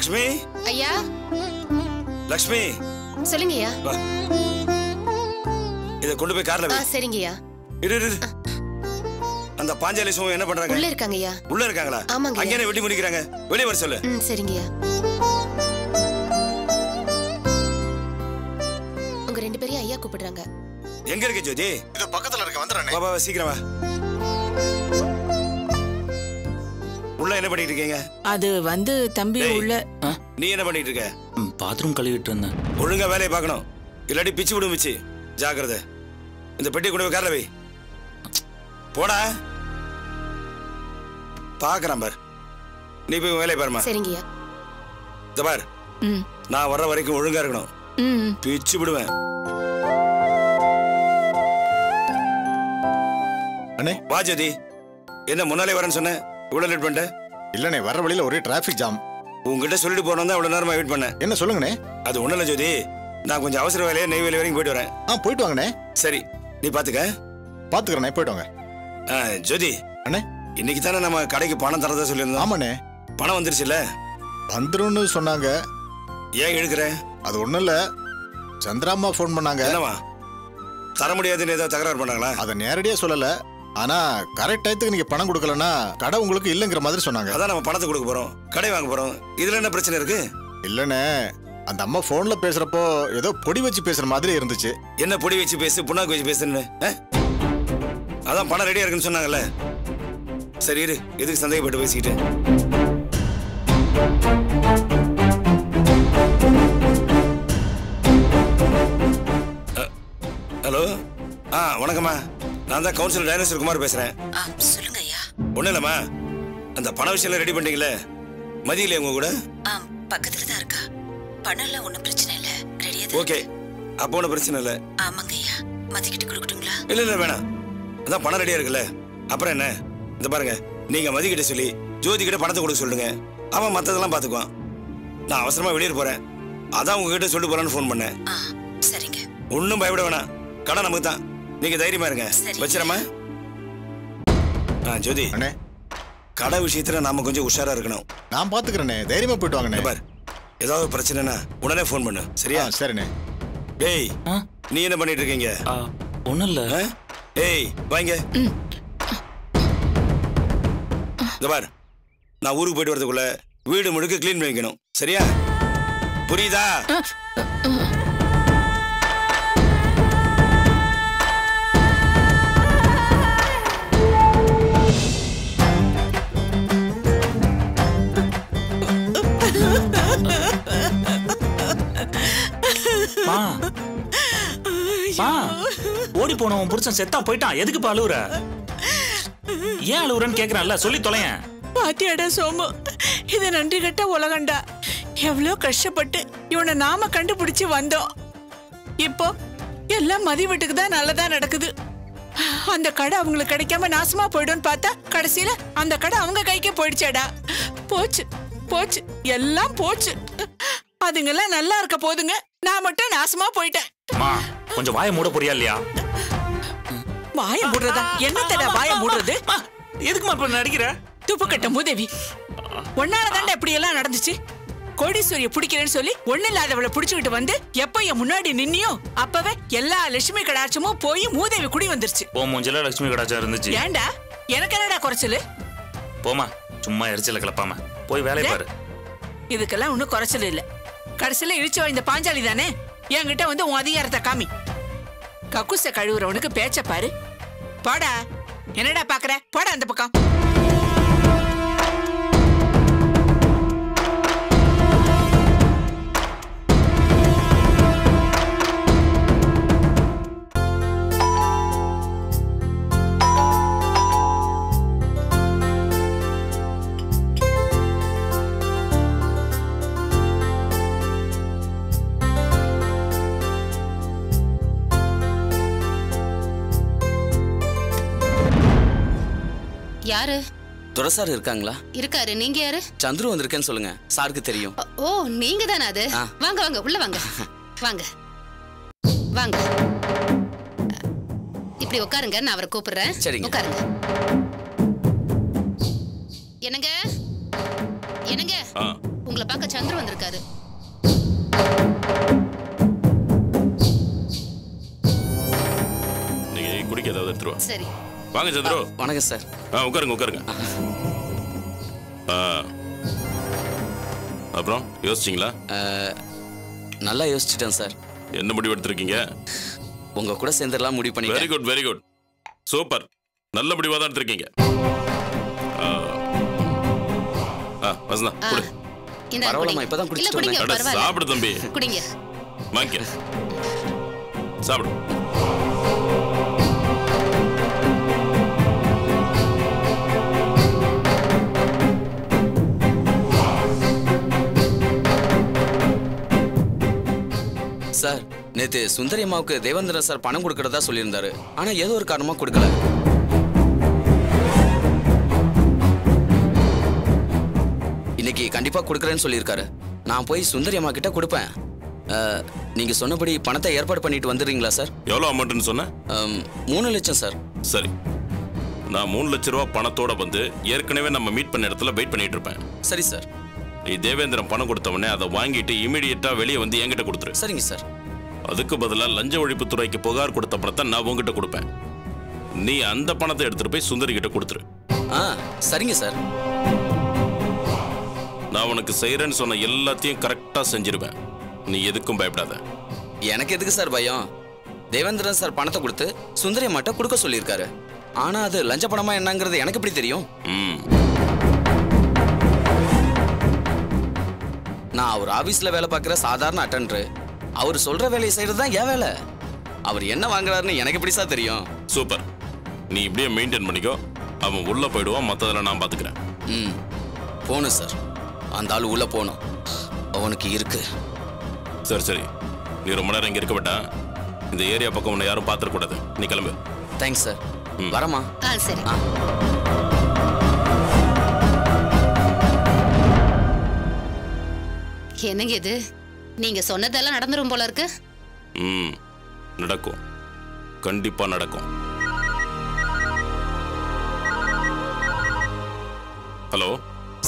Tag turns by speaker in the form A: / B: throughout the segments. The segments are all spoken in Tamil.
A: லக்ஷ்மி.
B: ஐயா.
A: லக்ஷ்மி.
B: சொல்லுங்கய்யா.
A: இத கொண்டு போய் கார்ல வை.
B: சரிங்கய்யா.
A: இரு. அந்த பாஞ்சாலி சும்மா என்ன பண்றாங்க?
B: உள்ள இருக்காங்கய்யா.
A: உள்ள இருக்காங்களா?
B: ஆமாங்க.
A: அங்க என்ன வெட்டி முடிக்கறாங்க? வெளிய வர சொல்லு.
B: சரிங்கய்யா. உங்க ரெண்டு பேரையும் ஐயா கூப்பிடுறாங்க.
A: எங்க இருக்க ஜோதி?
C: இது பக்கத்துல இருக்க, வந்துறேன்.
A: வா வா சீக்கிரம் வா. உள்ள என்ன பண்ணிட்டு இருக்கீங்க?
D: அது வந்து தம்பி உள்ள.
A: நீ என்ன பண்ணிட்டு இருக்க?
E: பாத்ரூம் கழுவிட்டு இருந்தேன்.
A: ஒழுங்கா வேலையை பார்க்கணும், இல்லாட்டி பிச்சு விடும் பிச்சு. ஜாக்கிரதை. இந்த பெட்டி கொண்டு போய் கார்ல வை. போடா. பாக்குறான் பார். நீ போய் வேலையை பாருமா.
B: சரிங்கய்யா.
A: இந்த பார், நான் வர்ற வரைக்கும் ஒழுங்கா இருக்கணும். பிச்சு விடுவேன்.
C: அண்ணே.
A: வா ஜோதி. என்ன முன்னாலே வரேன்னு சொன்னேன், இவ்வளவு லேட் பண்ணிட்ட?
C: இல்லண்ணே, வர்ற வழியில ஒரே டிராபிக் ஜாம்.
A: உங்ககிட்ட சொல்லிட்டு போறோம் தான் இவ்வளவு நேரமா வெயிட் பண்ணேன்.
C: என்ன சொல்லுங்கண்ணே?
A: அது ஒண்ணு இல்ல ஜோதி, நான் கொஞ்சம் அவசர வேலையை நெய்வேலி வரைக்கும் போயிட்டு வரேன்.
C: போயிட்டு வாங்கண்ணே.
A: சரி, நீ பாத்துக்க.
C: பாத்துக்கிறேண்ணே, போயிட்டு வாங்க.
A: ஜோதி
C: அண்ணே,
A: இன்னைக்கு தானே நம்ம கடைக்கு பணம் தரதா சொல்லியிருந்தோம்.
C: ஆமாண்ணே.
A: பணம் வந்துருச்சுல்ல?
C: வந்துருன்னு சொன்னாங்க.
A: ஏன் இழுக்கிற?
C: அது ஒண்ணும் இல்ல, சந்திராம்மா போன் பண்ணாங்க.
A: என்னவா? தர முடியாதுன்னு ஏதாவது தகராறு பண்ணாங்களா?
C: அதை நேரடியா சொல்லல, ஆனா கரெக்ட் டயத்துக்கு நீங்க பணம் கொடுக்கலன்னா கடை உங்களுக்கு இல்லங்கிற மாதிரி சொன்னாங்க.
A: அதான் நம்ம பணத்தை கொடுக்க போறோம், கடை வாங்க போறோம். இதுல என்ன பிரச்சனை இருக்கு?
C: இல்லண்ணே, அந்த அம்மா போன்ல பேசுறப்போ ஏதோ பொடி வச்சு பேசுற மாதிரி இருந்துச்சு.
A: என்ன பொடி வச்சு பேசு, புண்ணாக்கு வச்சு பேசுன்னு? அதான் பணம் ரெடியா இருக்குன்னு சொன்னாங்கல்ல. சரி இரு, எதுக்கு சந்தேகப்பட்டு பேசிக்கிட்டு? ஹலோ. வணக்கம்மா, நான் தான் கவுன்சிலர் டைனோசர் குமார் பேசுறேன்.
D: சொல்லுங்க ஐயா.
A: ஒண்ணும் இல்லம்மா, அந்த பண விஷயம் ரெடி பண்ணிட்டீங்களே? மதியில உங்க கூட?
D: பக்கத்துல தான் இருக்கா. பணம் எல்லாம் ஒண்ணும் பிரச்சனை இல்ல, ரெடியா தான்.
A: ஓகே, அப்போ ஒன்றும் பிரச்சனை இல்லை.
D: ஆமாங்க ஐயா. மதிக்கிட்டு கொடுக்கட்டுங்களா?
A: இல்ல வேணாம், அதான் பணம் ரெடியா இருக்குல்ல. அப்புறம் என்ன, இந்த பாருங்க, நீங்க மதிக்கிட்ட சொல்லி ஜோதி கிட்ட பணத்தை கொடுக்க சொல்லுங்க. அவன் மத்ததெல்லாம் பாத்துக்குவான். நான் அவசரமா வெளியே போறேன், அதான் உங்ககிட்ட சொல்லிட்டு போறான்னு போன் பண்ணேன்.
D: சரிங்க.
A: ஒன்னும் பயப்பட வேணாம், கடை நமக்கு தான். நீங்க தைரியமா இருங்க. வச்சிரமா. ஜோதி
C: அண்ணே,
A: கடை விஷயத்துல நாம கொஞ்சம் உஷாரா இருக்கணும்.
C: நான் பாத்துக்கிறேனே, தைரியமா போயிட்டு வாங்கண்ணே.
A: பார், ஏதாவது பிரச்சனைனா உடனே போன் பண்ணு, சரியா?
C: சரிண்ணே.
A: டேய், நீ என்ன பண்ணிட்டு இருக்கீங்க?
E: ஒண்ணும் இல்ல.
A: டேய் வாங்க. இந்த பார், நான் ஊருக்கு போயிட்டு வரதுக்குள்ள வீடு முழுக்க கிளீன் பண்ணி வைக்கணும், சரியா? புரியுதா?
E: ஓடி போனவன் புருஷன் செத்தா போயிட்டான், எதுக்கு அழுவுற? ஏன் அழுவுறன்னு கேக்குறான்ல, சொல்லி தொலையேன்.
D: பாத்தியாடா சோமு, இது நன்றி கட்ட உலகண்டா. எவ்வளவு கஷ்டப்பட்டு இவனை நாம கண்டுபிடிச்சு வந்தோம். இப்போ எல்லாம் மதி வீட்டுக்கு தான் நல்லதா நடக்குது. அந்த கடை அவங்களுக்கு கிடைக்காம நாசமா போயிடும் பார்த்தா கடைசியில அந்த கடை அவங்க கைக்கே போயிடுச்சாடா. போச்சு போச்சு, எல்லாம் போச்சு. அதுங்கெல்லாம் நல்லா இருக்க போதுங்க, நான் மட்டும் நாசமா போயிட்டேன்.
E: கொஞ்சம் வாய மூட போறியா இல்லையா?
D: வாய மூடுறதா? என்னத்தடா வாய மூடுறது?
E: எதுக்குமா இப்ப நடிக்கிற?
D: துப்பு கட்ட மூதேவி, ஒன்னாலதாண்டா இப்படி எல்லாம் நடந்துச்சு. கோடீஸ்வரிய பிடிக்கிறேன்னு சொல்லி ஒண்ணு இல்லாதவளை பிடிச்சுக்கிட்டு வந்து எப்ப என் முன்னாடி நின்னியோ அப்பவே எல்லா லட்சுமி கடாட்சமும் போய் மூதேவி குடி வந்துருச்சு.
E: ஓ மூஞ்சில லட்சுமி கடாட்சம் இருந்துச்சு.
D: ஏண்டா, எனக்கு என்னடா குறைச்சலு?
E: போமா, சும்மா எரிச்சல கிளப்பாம போய் வேலையை பாரு.
D: இதுக்கெல்லாம் ஒன்னும் குறைச்சல் இல்ல. கடைசியில இழிச்சு வாய்ந்த பாஞ்சாலி தானே என்கிட்ட வந்து உன் அதிகாரத்தை காமி. கக்குச கழுவுறவனுக்கு பேச்ச பாரு. போடா, என்னடா பாக்குற? போடா அந்த பக்கம்.
B: யாரு?
F: துரசார் இருக்காங்களா?
B: இருக்காரு. நீங்க யாரு?
F: சந்துரு வந்திருக்கேன்னு சொல்லுங்க, சாருக்கு தெரியும்.
B: ஓ, நீங்க தானே அது? வாங்க வாங்க, உள்ள வாங்க. வாங்க வாங்க, இப்படி உட்காருங்க, நான் அவரை கூப்பிடுறேன்.
F: சரிங்க,
B: உட்காருங்க. என்னங்க என்னங்க, உங்களை பார்க்க சந்திர வந்திருக்காரு.
G: நீங்க குடிக்க ஏதாவது எடுத்துருவா.
B: சரி
G: வாங்க சந்திரு.
F: வணக்கம் சார்.
G: உட்காருங்க. அப்புறம் யோசிச்சிங்களா?
F: நல்லா யோசிச்சிட்டேன் சார்.
G: என்ன முடிவு எடுத்திருக்கீங்க?
F: உங்க கூட சேர்ந்துடலாம் முடிவு பண்ணிட்டேன்.
G: Very good super. நல்ல முடிவா தான் எடுத்திருக்கீங்க. வசந்தா குடு.
F: பரவாயில்லம்மா, இப்பதான் குடிச்சிட்டு வந்தேன்.
G: சாப்பிடு தம்பி.
B: குடிங்க.
G: வாங்க சாப்பிடு.
F: சார், நேத்து சுந்தரி அம்மாவுக்கு தேவேந்திரன் சார் பணம் கொடுக்கறதா சொல்லியிருந்தாரு. ஆனா ஏதோ ஒரு காரணமா கொடுக்கல. இன்னைக்கு கண்டிப்பா கொடுக்கறேன்னு சொல்லியிருக்காரு. நான் போய் சுந்தரி அம்மா கிட்ட கொடுப்பேன். நீங்க சொன்னபடி பணத்தை ஏற்பாடு பண்ணிட்டு வந்துடுறீங்களா சார்?
G: எவ்வளவு அமௌண்ட்னு சொன்ன?
F: 3 லட்சம் சார்.
G: சரி, நான் 3 லட்ச ரூபா பணத்தோட வந்து ஏற்கனவே நம்ம மீட் பண்ண இடத்துல வெயிட் பண்ணிட்டு இருப்பேன்.
F: சரி சார்.
G: நீ தேவேந்திரன் பணம் கொடுத்தவனே அதை வாங்கிட்டு இமீடியட்டா வெளியே வந்து என்கிட்ட கொடுத்துரு.
F: சரிங்க சார்.
G: அதுக்கு பதிலாக லஞ்ச ஒழிப்புத்துறைக்கு புகார் கொடுத்த பணத்தை நான் உங்ககிட்ட கொடுப்பேன். நீ அந்த பணத்தை எடுத்துட்டு போய் சுந்தரி கிட்ட கொடுத்துரு.
F: சரிங்க சார்.
G: நான் உனக்கு செய்யறேன்னு சொன்ன எல்லாத்தையும் கரெக்டா செஞ்சிருவேன். நீ எதுக்கும் பயப்படாத.
F: எனக்கு எதுக்கு சார் பயம்? தேவேந்திரன் சார் பணத்தை கொடுத்து சுந்தரி அம்மாட்ட கொடுக்க சொல்லியிருக்காரு. ஆனா அது லஞ்ச பணமா என்னங்கிறது எனக்கு எப்படி தெரியும்? நான் அவர் ஆபீஸ்ல வேலை பார்க்கிற சாதாரண அட்டெண்டர். அவர் சொல்ற வேலையை செய்யறது தான் என் வேலை. அவர் என்ன வாங்குறாருன்னு எனக்கு எப்படி சார் தெரியும்?
G: சூப்பர். நீ இப்படியே மெயின்டைன் பண்ணிக்கோ. அவன் உள்ள போயிடுவான், மற்றதெல்லாம் நான் பாத்துக்கிறேன்.
F: போகணும் சார். அந்த ஆள் உள்ள போகணும். அவனுக்கு இருக்கு.
G: சரி, நீ ரொம்ப நேரம் இங்க இருக்க மாட்டான். இந்த ஏரியா பக்கம் உன்னை யாரும் பாத்துறக்கூடாது. நீ கிளம்பு.
F: Thanks sir. வரமா?
B: சரி. என்னங்க இது? நீங்க சொன்னதெல்லாம் நடந்துரும் போல இருக்கு.
G: நடக்கும், கண்டிப்பா நடக்கும். ஹலோ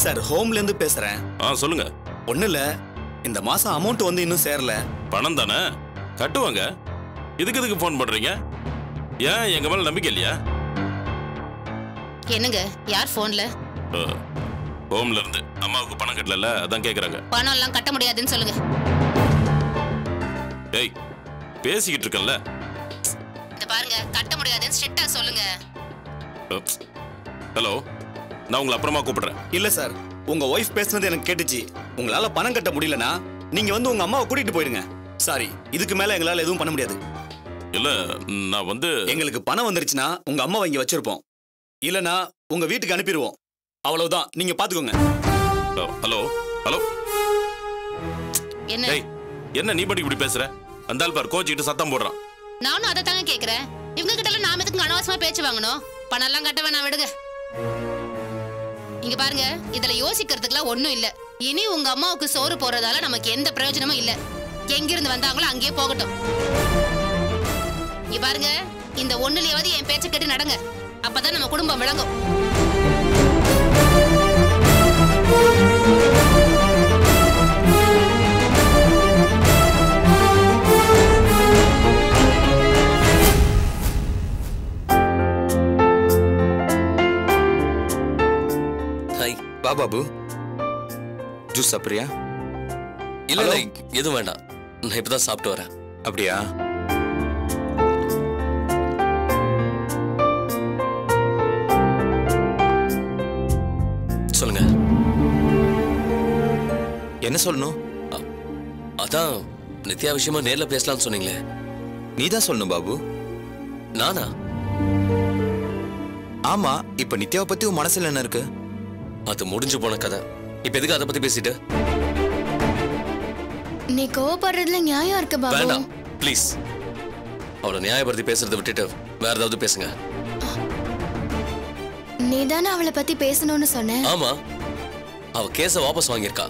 H: சார், ஹோம்ல இருந்து பேசுறேன்.
G: சொல்லுங்க.
H: ஒண்ணு இல்ல, இந்த மாசம் அமௌண்ட் வந்து இன்னும் சேரல.
G: பணம் தானே கட்டுவாங்க. இதுக்கு போன் பண்றீங்க? ஏன் எங்க மேல நம்பிக்கை இல்லையா?
B: என்னங்க, யார் போன்ல?
G: ஹோம்ல இருந்து. அம்மாவுக்கு பணம் கட்டல, அதான் கேக்குறாங்க.
B: பணம் எல்லாம் கட்ட முடியாதுன்னு சொல்லுங்க.
G: ஏய், பேசிக்கிட்டு இருக்கல.
B: இந்த பாருங்க, கட்ட முடியாதுன்னு ஸ்ட்ரிக்ட்டா சொல்லுங்க.
G: ஹலோ, நான் உங்களை அப்புறமா கூப்பிடுறேன்.
H: இல்ல சார், உங்க ஒய்ஃப் பேசுனது எனக்கு கேட்டுச்சு. உங்களால பணம் கட்ட முடியலனா நீங்க வந்து உங்க அம்மாவை கூட்டிட்டு போயிடுங்க. சாரி, இதுக்கு மேல எங்களால எதுவும் பண்ண முடியாது.
G: இல்ல, நான் வந்து
H: எங்களுக்கு பணம் வந்துருச்சுன்னா உங்க அம்மாவை இங்க வச்சிருப்போம். இல்லனா உங்க வீட்டுக்கு அனுப்பிடுவோம். அவ்வளவுதான், நீங்க பாத்துக்கோங்க.
G: Hello hello.
B: என்ன
G: என்ன நீ பாட்டுக்கு இப்படி பேசுற? அந்த ஆள் பார் கோச்சிக்கிட்டு சத்தம் போடுறான்.
B: நானும் அதை தாங்க கேக்குறேன். இவங்க கிட்ட எல்லாம் நாம எதுக்கு அனாவசியமா பேச்சு வாங்கணும்? பணம் எல்லாம் கட்ட வேணாம், விடுங்க. இங்க பாருங்க, இதுல யோசிக்கிறதுக்குலாம் ஒண்ணும் இல்ல. இனி உங்க அம்மாவுக்கு சோறு போறதால நமக்கு எந்த பிரயோஜனமும் இல்ல. எங்கிருந்து வந்தாங்களோ அங்கேயே போகட்டும். இங்க பாருங்க, இந்த ஒண்ணுலயாவது என் பேச்ச கேட்டு நடங்க. அப்பதான் நம்ம குடும்பம் விளங்கும்.
I: வா பாபு, ஜூஸ் சாப்பிடுறியா?
F: இல்ல எதுவும் வேண்டாம், நான் இப்பதான் சாப்பிட்டு வரேன்.
I: அப்படியா?
F: சொல்லுங்க.
I: என்ன சொல்லணும்?
F: அதான் நித்யா விஷயமா நேர்ல பேசலாம்னு சொன்னீங்களே.
I: நீதான் சொல்லணும் பாபு.
F: நானா?
I: ஆமா, இப்ப நித்யாவை பத்தி உன் மனசுல என்ன இருக்கு?
F: அது முடிஞ்சு போன கதை. இப்ப எதுக்கு அதை பத்தி பேசிட்டு?
J: நீ கோவப்படுறதுல நியாயம் இருக்கு பாபு.
F: வேண்டாம் ப்ளீஸ். அவளை நியாயப்படுத்தி பேசுறதை விட்டுட்டு வேற ஏதாவது பேசுங்க.
J: நீதானே அவளை பத்தி பேசணும்னு சொன்ன.
F: ஆமா, அவ கேஸ வாபஸ் வாங்கியிருக்கா.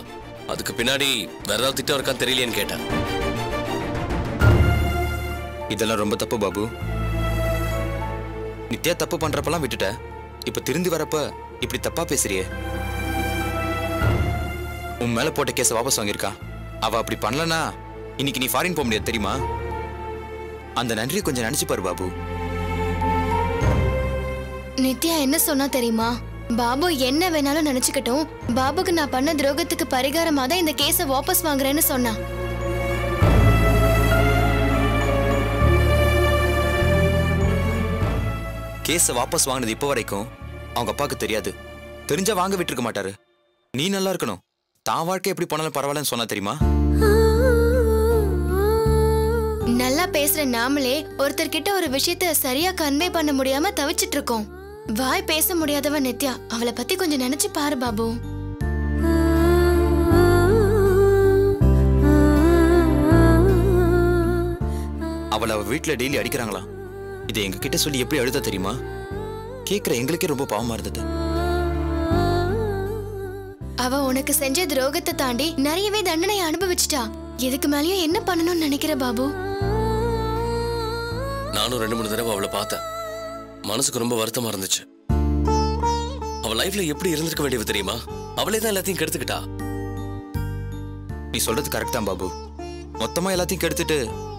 F: அதுக்கு பின்னாடி வேற ஏதாவது திட்டம் இருக்கான்னு தெரியலையேன்னு கேட்டேன்.
I: இதெல்லாம் ரொம்ப தப்பு பாபு. நித்யா தப்பு பண்றப்பெல்லாம் விட்டுட்ட, இப்ப திருந்தி வரப்ப இப்படி தப்பா பேசுறியே. உன் மேல போட்ட கேஸை வாபஸ் வாங்கியிருக்கா. அவ அப்படி பண்ணலனா இன்னைக்கு நீ ஃபாரின் போக முடியாது தெரியுமா? அந்த நன்றியை கொஞ்சம் நினைச்சு பாரு பாபு.
J: நித்யா என்ன சொன்னா தெரியுமா? பாபு என்ன வேணாலும் நினைச்சுக்கட்டும், பாபுக்கு நான் பண்ண துரோகத்துக்கு பரிகாரமா தான் இந்த கேஸை வாபஸ் வாங்குறேன்னு சொன்னா.
I: கேஸை வாபஸ் வாங்கினது இப்போ வரைக்கும் அவங்க அப்பாவுக்கு தெரியாது. தெரிஞ்சா வாங்க விட்டுருக்க மாட்டாரு. நீ நல்லா இருக்கணும். தான் வாழ்க்கை எப்படி போனாலும் பரவாயில்லன்னு சொன்னா தெரியுமா?
J: நல்லா பேசுற நாமளே ஒருத்தர்கிட்ட ஒரு விஷயத்த சரியா கன்வே பண்ண முடியாம தவிச்சிட்டு இருக்கோம். வாய் பேச முடியாதவ நித்யா. அவளை பத்தி கொஞ்சம் நினைச்சு பாரு பாபு.
I: அவளை அவ வீட்டுல டெய்லி அடிக்கிறாங்களா? இதை எங்க கிட்ட சொல்லி எப்படி அழுத தெரியுமா? கேக்குற எங்களுக்கே ரொம்ப பாவமா இருந்தது.
J: அவ உனக்கு செஞ்ச துரோகத்தை தாண்டி நிறையவே தண்டனை அனுபவிச்சிட்டா. இதுக்கு மேலயும் என்ன பண்ணணும்னு நினைக்கிற பாபு?
K: நானும் 2-3 தடவை அவளை பார்த்தேன். மனசுக்கு ரொம்ப வருத்தமா இருந்துச்சு. அவ லைஃப்ல எப்படி இருந்திருக்க வேண்டியது தெரியுமா? அவளே தான் எல்லாத்தையும் கெடுத்துக்கிட்டா.
I: நீ சொல்றது கரெக்ட் தான் பாபு. மொத்தமா எல்லாத்தையும் கெடுத்துட்டு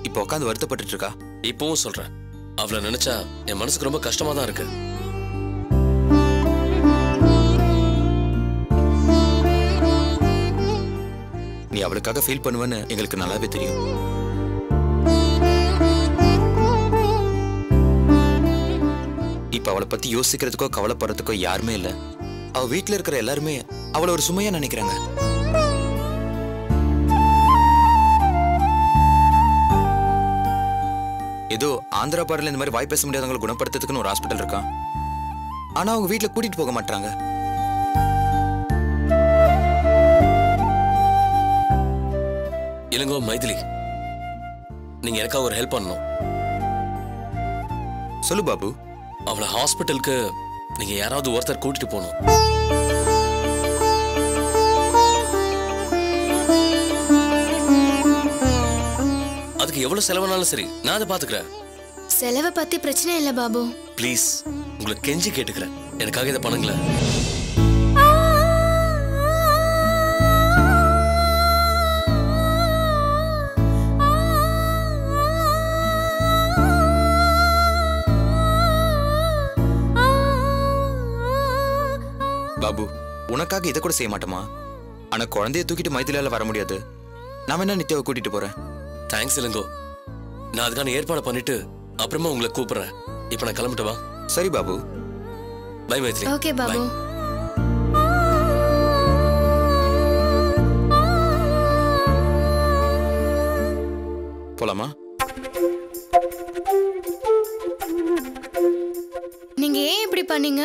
I: இப்ப உட்காந்து வருத்தப்பட்டு இருக்கா.
K: இப்பவும் சொல்றேன், அவளை நினைச்சா என் மனசுக்கு ரொம்ப கஷ்டமா தான் இருக்கு.
I: நீ அவளுக்காக ஃபீல் பண்ணுவேன்னு எங்களுக்கு நல்லாவே தெரியும். இப்ப அவளை பத்தி யோசிக்கிறதுக்கோ கவலைப்படுறதுக்கோ யாருமே இல்ல. அவ வீட்டுல இருக்கிற எல்லாருமே அவளை ஒரு சுமையா நினைக்கிறாங்க. ஏதோ ஆந்திரா பாடல இந்த மாதிரி வாய் பேச முடியாதவங்களை குணப்படுத்துறதுக்குன்னு ஒரு ஹாஸ்பிட்டல் இருக்கான். ஆனா அவங்க வீட்டுல கூட்டிட்டு போக மாட்டாங்க.
K: இளங்கோ, மைதிலி, நீங்க எனக்காக ஒரு ஹெல்ப் பண்ணணும்.
I: சொல்லு பாபு.
K: அவளை ஹாஸ்பிட்டலுக்கு நீங்க யாராவது ஒருத்தர் கூட்டிட்டு போகணும். அதுக்கு எவ்வளவு செலவானாலும் சரி, நான் அதை பாத்துக்கிறேன்.
J: செலவை பத்தி பிரச்சனை இல்ல பாபு.
K: ப்ளீஸ், உங்களை கெஞ்சி கேட்டுக்கிறேன், எனக்காக இதை பண்ணுங்களேன்.
I: பாபு, உனக்காக இதை கூட செய்ய மாட்டோமா? ஆனா குழந்தைய தூக்கிட்டு மைதிலால வர முடியாது. நான் என்ன நித்யாவை கூட்டிட்டு போறேன்.
K: தேங்க்ஸ் இளங்கோ. நான் அதுக்கான ஏற்பாடு பண்ணிட்டு அப்புறமா உங்களை கூப்பிடுறேன். இப்ப நான் கிளம்பிட்டு வா.
I: சரி பாபு.
K: பை மைத்ரி.
J: ஓகே பாபு.
I: போலாமா?
J: நீங்க ஏன் இப்படி பண்ணீங்க?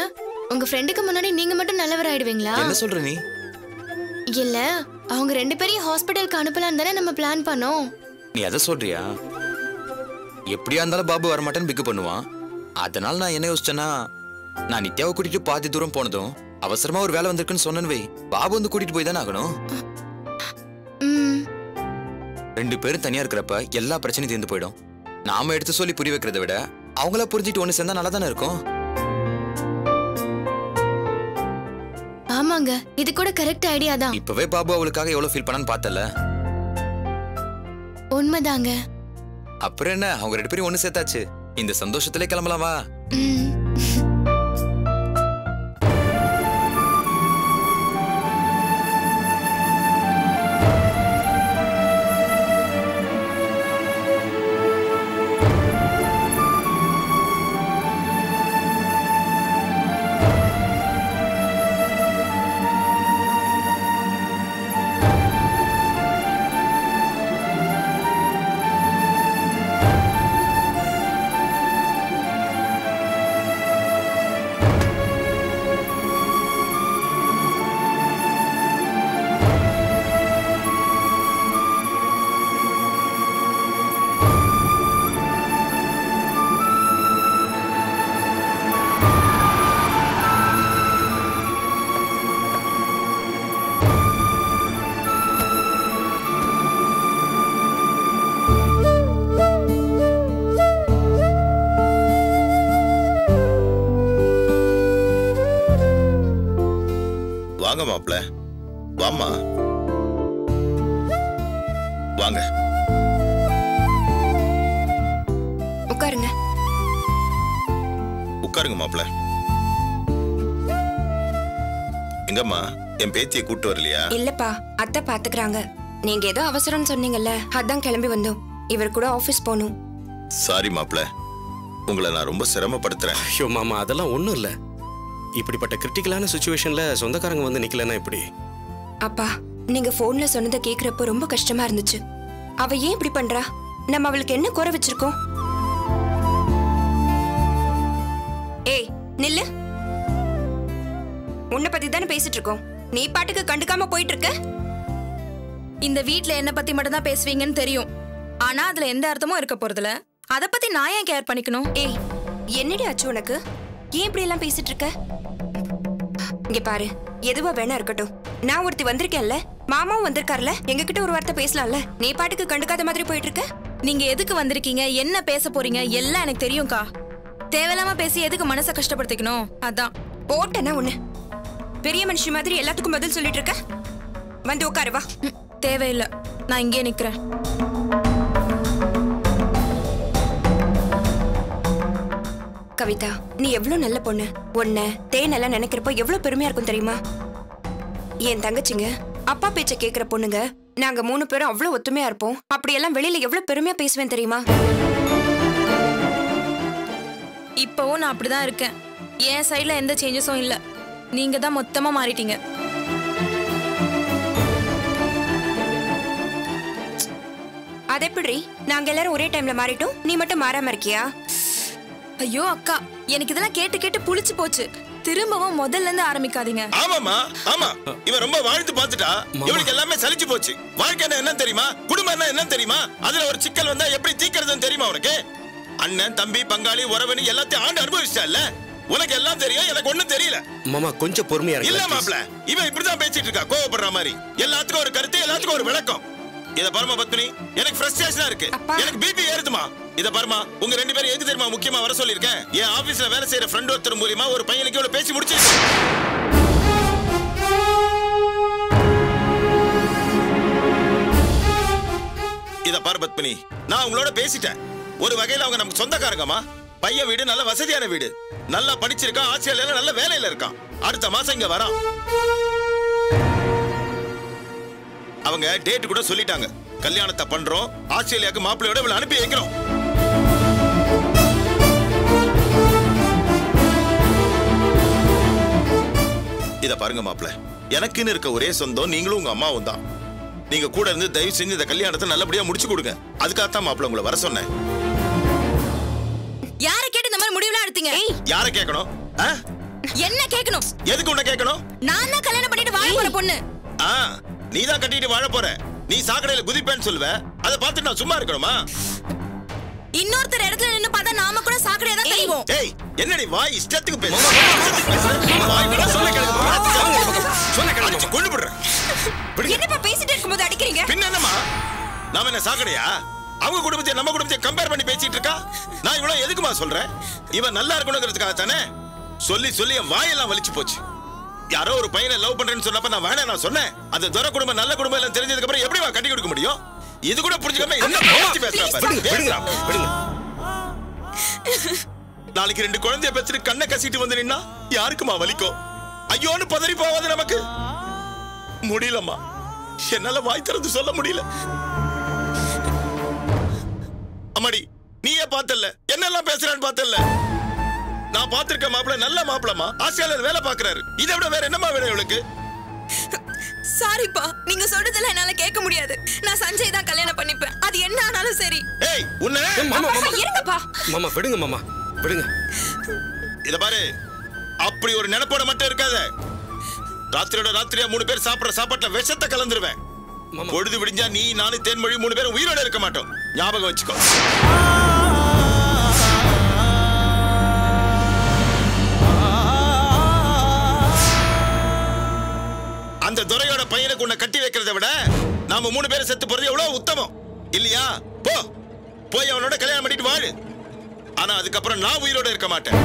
J: உங்க ஃப்ரெண்டுக்கு முன்னாடி நீங்க மட்டும் நல்லவர் ஆயிடுவீங்களா?
I: என்ன சொல்ற நீ?
J: இல்ல, அவங்க 2 பேரையும் ஹாஸ்பிடலுக்கு அனுப்பலாம் தானே நம்ம பிளான் பண்ணோம்.
I: நீ அதை சொல்றியா? எப்படியா இருந்தாலும் பாபு வரமாட்டேன்னு பிக்கு பண்ணுவான். அதனால நான் என்ன யோசிச்சேன்னா, நான் நித்யாவை கூட்டிட்டு பாதி தூரம் போனதும் அவசரமா ஒரு வேலை வந்திருக்குன்னு சொன்னேன்னு வை, பாபு வந்து கூட்டிட்டு போய் தானே ஆகணும். 2 பேரும் தனியா இருக்கிறப்ப எல்லா பிரச்சனையும் தீர்ந்து போயிடும். நாம எடுத்து சொல்லி புரிய வைக்கிறத விட அவங்களா புரிஞ்சுட்டு ஒண்ணு சேர்ந்தா நல்லா தானே இருக்கும்.
J: ஆமாங்க, இது கூட கரெக்ட் ஐடியா தான்.
I: இப்பவே பாபு அவளுக்காக எவ்வளவு ஃபீல் பண்ணான்னு பார்த்தல.
J: உண்மைதாங்க.
I: அப்புறம் என்ன, அவங்க 2 பேரும் ஒண்ணு சேர்த்தாச்சு. இந்த சந்தோஷத்திலே கிளம்பலாமா?
C: வாங்க மாப்ள, வாமா.
L: வாங்க
M: உட்காருங்க.
L: உட்காருங்க மாப்பிள்ள. எங்கம்மா என் பேத்தியை கூட்டு வரலையா?
M: இல்லப்பா, அத்தை பாத்துக்கிறாங்க. நீங்க ஏதோ அவசரம் சொன்னீங்கல்ல, அதான் கிளம்பி வந்தோம். இவர் கூட ஆபீஸ் போகணும்.
L: சாரி மாப்பிள்ள, உங்களை நான் ரொம்ப சிரமப்படுத்துறேன்.
N: ஐயோ மாமா, அதெல்லாம் ஒண்ணும் இல்ல. இப்படிப்பட்ட கிரிட்டிக்கலான சிச்சுவேஷன்ல சொந்தக்காரங்க வந்து நிக்கலன்னா எப்படி?
M: அப்பா, நீங்க போன்ல சொன்னதை கேக்குறப்ப ரொம்ப கஷ்டமா இருந்துச்சு. அவ ஏன் இப்படி பண்றா? நம்ம அவளுக்கு என்ன குறை வச்சிருக்கோம்? ஏய் நில்லு. உன்னை பத்தி தானே பேசிட்டு இருக்கோம். நீ பாட்டுக்கு கண்டுக்காம போயிட்டு இருக்க.
O: இந்த வீட்ல என்ன பத்தி மட்டும் தான் பேசுவீங்கன்னு தெரியும். ஆனா அதுல எந்த அர்த்தமும் இருக்க போறதுல. அத பத்தி நான் ஏன் கேர் பண்ணிக்கணும்?
M: ஏய், என்னடி ஆச்சு உனக்கு? ஏன் இப்படி எல்லாம் பேசிட்டு இருக்க? இங்க பாரு, எதுவா வேணா இருக்கட்டும். நான் ஒருத்தி வந்திருக்கேன்ல, மாமாவும் வந்திருக்காருல, எங்ககிட்ட ஒரு வார்த்தை பேசலாம்ல. நீ பாட்டுக்கு கண்டுக்காத மாதிரி போயிட்டு இருக்க.
O: நீங்க எதுக்கு வந்திருக்கீங்க, என்ன பேச போறீங்க எல்லாம் எனக்கு தெரியும்க்கா. தேவையில்லாம பேசி எதுக்கு மனசை கஷ்டப்படுத்திக்கணும்? அதான்
M: போட்டேன்னா ஒண்ணு. பெரிய மனுஷி மாதிரி எல்லாத்துக்கும் பதில் சொல்லிட்டு இருக்க. வந்து உட்காரு வா.
O: தேவையில்லை, நான் இங்கே நிக்கிறேன்.
M: கவிதா, நீ எவ்வளவு நல்ல பொண்ணு. உன்னை தேனெல்லாம் நினைக்கிறப்போ எவ்வளவு பெருமையா இருக்கும் தெரியுமா? என் தங்கச்சிங்க அப்பா பேச்ச கேக்குற பொண்ணுங்க. நாங்க 3 பேரும் அவ்வளவு ஒத்துமையா இருப்போம். அப்படியெல்லாம் வெளியில எவ்வளவு பெருமையா பேசுவேன் தெரியுமா?
O: இப்பவும் நான் அப்படிதான் இருக்கேன். என் சைட்ல எந்த சேஞ்சஸும் இல்ல. நீங்க தான் மொத்தமா மாறிட்டீங்க.
M: அது எப்படி? நாங்க எல்லாரும் ஒரே டைம்ல மாறிட்டோம், நீ மட்டும் மாறாம இருக்கியா?
O: ஐயோ அக்கா, எனக்கு இதெல்லாம் கேட்டு கேட்டு புளிச்சு போச்சு. திரும்பவும் முதல்ல இருந்து ஆரம்பிக்காதீங்க.
A: ஆமாமா, ஆமா. இவன் ரொம்ப வாழ்த்து பார்த்துட்டா. இவனுக்கு எல்லாமே சலிச்சு போச்சு. வாழ்க்கைன்னா என்ன தெரியுமா? குடும்பம்னா என்ன தெரியுமா? அதுல ஒரு சிக்கல் வந்தா எப்படி தீக்கிறதுன்னு தெரியுமா உனக்கு? அண்ணன், தம்பி, பங்காளி, உறவுன்னு எல்லாத்தையும் ஆண்டு அனுபவிச்சிட்டல்ல. உனக்கு எல்லாம் தெரியும், எனக்கு ஒண்ணும் தெரியல.
N: மாமா கொஞ்சம் பொறுமையா இருக்கு.
A: இல்ல மாப்ள, இவன் இப்படிதான் பேசிட்டு இருக்கா, கோவப்படுற மாதிரி. எல்லாத்துக்கும் ஒரு கருத்து, எல்லாத்துக்கும் ஒரு விளக்கம். இத பாருமா பத்மினி, எனக்கு ஃப்ரஸ்ட்ரேஷனா இருக்கு. எனக்கு பிபி ஏறுதுமா. இத பாருமா, உங்க 2 பேரும் எதுக்கு தெரியுமா முக்கியமா வர சொல்லிருக்கேன்? என் ஆபீஸ்ல வேலை செய்யற ஃப்ரெண்ட் ஒருத்தர் மூலமா ஒரு பையனுக்கு இவ்வளவு பேசி முடிச்சிருக்கேன். இத பாரு பத்மினி, நான் உங்களோட பேசிட்டேன். ஒரு வகையில அவங்க நமக்கு சொந்தக்காரங்கம்மா. பையன் வீடு நல்ல வசதியான வீடு, நல்லா படிச்சிருக்கான், ஆஸ்திரேலியால நல்ல வேலையில இருக்கான். அடுத்த மாசம் இங்க வரான். அவங்க டேட் கூட சொல்லிட்டாங்க. கல்யாணத்தை பண்றோம், ஆஸ்திரேலியாக்கு மாப்பிள்ளையோட இவளை அனுப்பி வைக்கிறோம். இத பாருங்க மாப்பிள்ள, எனக்குன்னு இருக்க ஒரே சொந்தம் நீங்களும் உங்க அம்மாவும் தான். நீங்க கூட இருந்து தயவு செஞ்சு இந்த கல்யாணத்தை நல்லபடியா முடிச்சு கொடுங்க. அதுக்காகத்தான் மாப்பிள்ள உங்களை வர சொன்னேன்.
O: யாரை கேட்டு இந்த மாதிரி முடிவுலாம் எடுத்தீங்க?
A: யாரை கேட்கணும்?
O: என்ன கேட்கணும்?
A: எதுக்கு உன்னை கேட்கணும்?
O: நான் தான் கல்யாணம் பண்ணிட்டு வாழ போற பொண்ணு.
A: நீ தான் கட்டிட்டு வாழ போற. நீ சாக்கடையில குதிப்பேன்னு சொல்லுவ. அதை பார்த்து நான் சும்மா இருக்கணுமா?
O: இன்னொருத்தர் இடத்துல நின்னு பார்த்தா நாம கூட சாக்கடையா தான் தெரியும்.
A: ஏய், என்னடி வாய் இஷ்டத்துக்கு பேசு.
M: என்னப்பா பேசிட்டு இருக்கும்போது அடிக்கிறீங்க?
A: பின்ன என்னமா? நாம என்ன சாக்கடையா? அவங்க குடும்பத்தை நம்ம குடும்பத்தை கம்பேர் பண்ணி பேசிட்டு இருக்கா. நான் இவ்வளவு எதுக்குமா சொல்றேன்? இவன் நல்லா இருக்கணுங்கிறதுக்காக தானே. சொல்லி சொல்லி என் வாயெல்லாம் வலிச்சு போச்சு. யாரோ ஒரு பையனை லவ் பண்றேன்னு சொன்னப்ப நான் வேணா நான் சொன்னேன். அந்த துரை குடும்பம் நல்ல குடும்பம் எல்லாம் தெரிஞ்சதுக்கு அப்புறம் எப்படி கட்டி கொடுக்க முடியும்? இது கூட புரிஞ்சுக்காம என்ன பேசுறா? நாளைக்கு 2 குழந்தைய பெற்று கண்ணை கசிட்டு வந்து நின்னா யாருக்குமா வலிக்கும்? ஐயோன்னு பதறி போவாது நமக்கு. முடியலம்மா, என்னால வாய் திறந்து சொல்ல முடியல. அம்மாடி, நீயே பார்த்தல்ல என்னெல்லாம் பேசுறான்னு பார்த்தல்ல. நான் பார்த்திருக்க மாப்பிள்ள நல்ல மாப்பிள்ளமா, ஆஸ்திரேலியால வேலை பார்க்கறாரு. இதை விட வேற என்னமா வேணும் இவளுக்கு?
O: சாரிப்பா, நீங்க சொல்றதெல்லாம் என்னால கேட்க முடியாது. நான் சஞ்சய் தான் கல்யாணம் பண்ணிப்பேன். அது என்ன ஆனாலும் சரி.
A: ஏய், உன்னை
M: இருங்கப்பா.
N: மாமா விடுங்க மாமா, விடுங்க.
A: இத பாரு, அப்படி ஒரு நினைப்போட மட்டும் இருக்காத. ராத்திரியோட ராத்திரியா 3 பேர் சாப்பிடுற சாப்பாட்டுல விஷத்தை கலந்துருவேன். பொழுது விடிஞ்சா நீ நானு தேன்மொழி 3 பேரும் உயிரோட இருக்க மாட்டோம். ஞாபகம் வச்சுக்கோ. அந்த துரையோட பையனுக்கு உன்னை கட்டி வைக்கிறத விட நாம 3 பேரை செத்து போறது எவ்வளவு உத்தமம் இல்லையா? போ, போய் அவனோட கல்யாணம் பண்ணிட்டு வாழு. ஆனா அதுக்கப்புறம் நான் உயிரோட இருக்க மாட்டேன்.